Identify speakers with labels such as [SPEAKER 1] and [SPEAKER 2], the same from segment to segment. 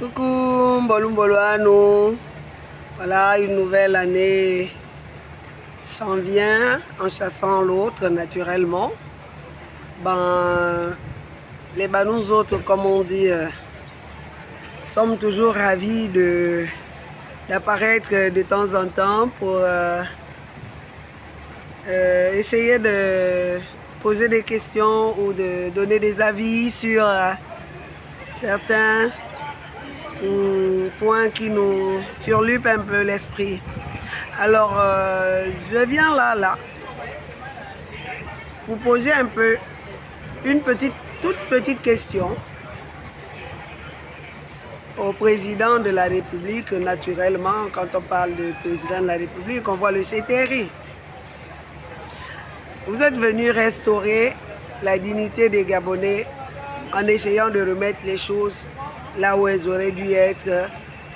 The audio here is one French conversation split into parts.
[SPEAKER 1] Coucou, Mbolu. Voilà, une nouvelle année s'en vient en chassant l'autre naturellement. Les nous autres, comme on dit, sommes toujours ravis d'apparaître de temps en temps pour essayer de poser des questions ou de donner des avis sur certains points qui nous turlupent un peu l'esprit. Alors, je viens là, vous poser un peu une toute petite question au président de la République. Naturellement, quand on parle de président de la République, on voit le CTRI. Vous êtes venu restaurer la dignité des Gabonais en essayant de remettre les choses là où elles auraient dû être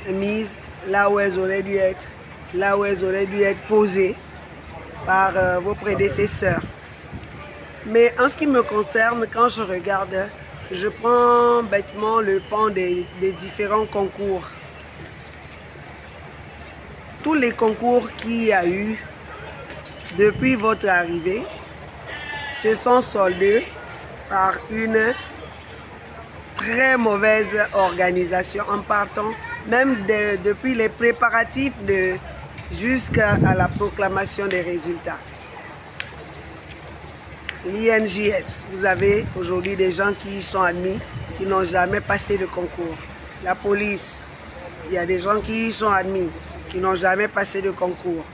[SPEAKER 1] mises, là où elles auraient dû être posées par vos prédécesseurs. Mais en ce qui me concerne, quand je regarde, je prends bêtement le pan des différents concours. Tous les concours qu'il y a eu depuis votre arrivée se sont soldés par une très mauvaise organisation, en partant même depuis les préparatifs jusqu'à la proclamation des résultats. L'INJS, vous avez aujourd'hui des gens qui y sont admis, qui n'ont jamais passé de concours. La police, il y a des gens qui y sont admis, qui n'ont jamais passé de concours.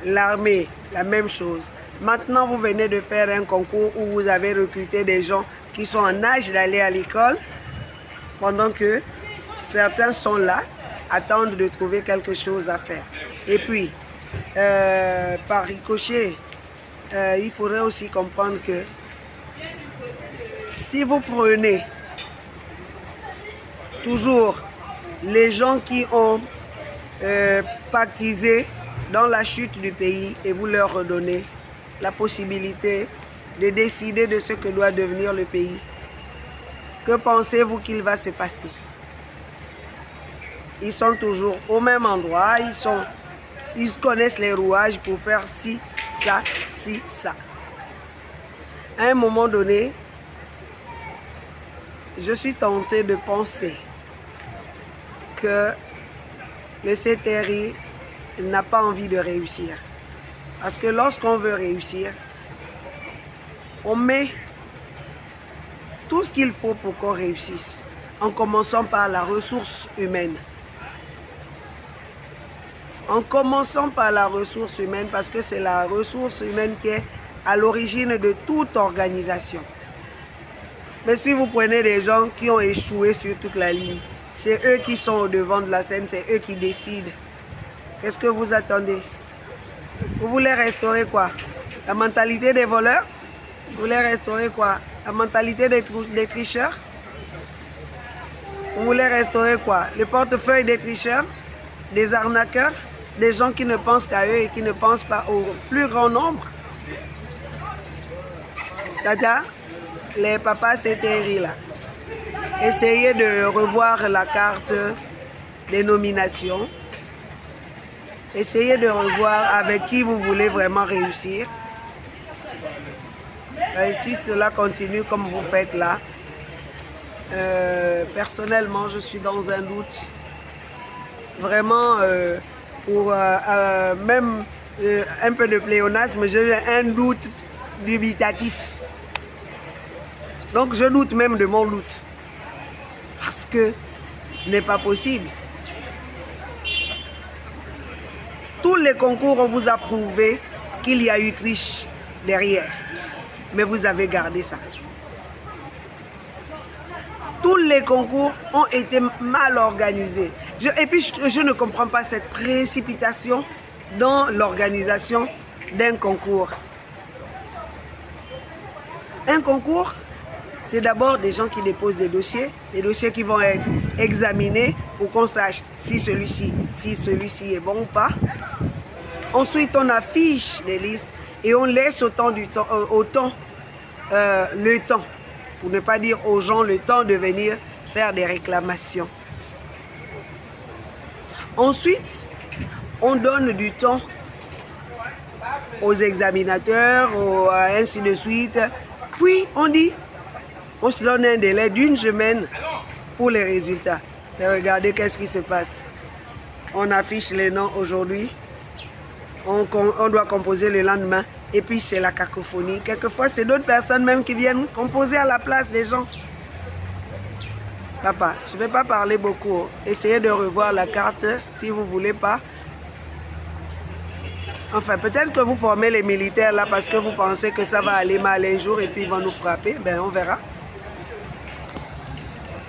[SPEAKER 1] L'armée, la même chose. Maintenant, vous venez de faire un concours où vous avez recruté des gens qui sont en âge d'aller à l'école, pendant que certains sont là, attendent de trouver quelque chose à faire. Et puis, par ricochet, il faudrait aussi comprendre que si vous prenez toujours les gens qui ont pactisé dans la chute du pays et vous leur redonnez la possibilité de décider de ce que doit devenir le pays, que pensez-vous qu'il va se passer? Ils sont toujours au même endroit, ils connaissent les rouages pour faire ci, ça, ci, ça. À un moment donné, je suis tentée de penser que le CTRI n'a pas envie de réussir. Parce que lorsqu'on veut réussir, on met tout ce qu'il faut pour qu'on réussisse, en commençant par la ressource humaine. En commençant par la ressource humaine, parce que c'est la ressource humaine qui est à l'origine de toute organisation. Mais si vous prenez des gens qui ont échoué sur toute la ligne, c'est eux qui sont au devant de la scène, c'est eux qui décident. Qu'est-ce que vous attendez? Vous voulez restaurer quoi? La mentalité des voleurs? Vous voulez restaurer quoi? La mentalité des tricheurs? Vous voulez restaurer quoi? Le portefeuille des tricheurs? Des arnaqueurs? Des gens qui ne pensent qu'à eux et qui ne pensent pas au plus grand nombre? Tata, les papas CTRI là, essayez de revoir la carte des nominations. Essayez de revoir avec qui vous voulez vraiment réussir. Et si cela continue comme vous faites là, personnellement, je suis dans un doute. Vraiment, pour même un peu de pléonasme, j'ai un doute dubitatif. Donc, je doute même de mon doute. Parce que ce n'est pas possible. Tous les concours, on vous a prouvé qu'il y a eu triche derrière. Mais vous avez gardé ça. Tous les concours ont été mal organisés. Et puis, je ne comprends pas cette précipitation dans l'organisation d'un concours. Un concours, c'est d'abord des gens qui déposent des dossiers qui vont être examinés pour qu'on sache si celui-ci est bon ou pas. Ensuite, on affiche les listes et on laisse le temps, pour ne pas dire aux gens le temps de venir faire des réclamations. Ensuite, on donne du temps aux examinateurs, ainsi de suite. Puis, on dit, on se donne un délai d'1 semaine pour les résultats. Et regardez qu'est-ce qui se passe. On affiche les noms aujourd'hui. On doit composer le lendemain. Et puis, c'est la cacophonie. Quelquefois, c'est d'autres personnes même qui viennent composer à la place des gens. Papa, je ne vais pas parler beaucoup. Essayez de revoir la carte si vous ne voulez pas. Enfin, peut-être que vous formez les militaires là parce que vous pensez que ça va aller mal un jour et puis ils vont nous frapper. Ben, on verra.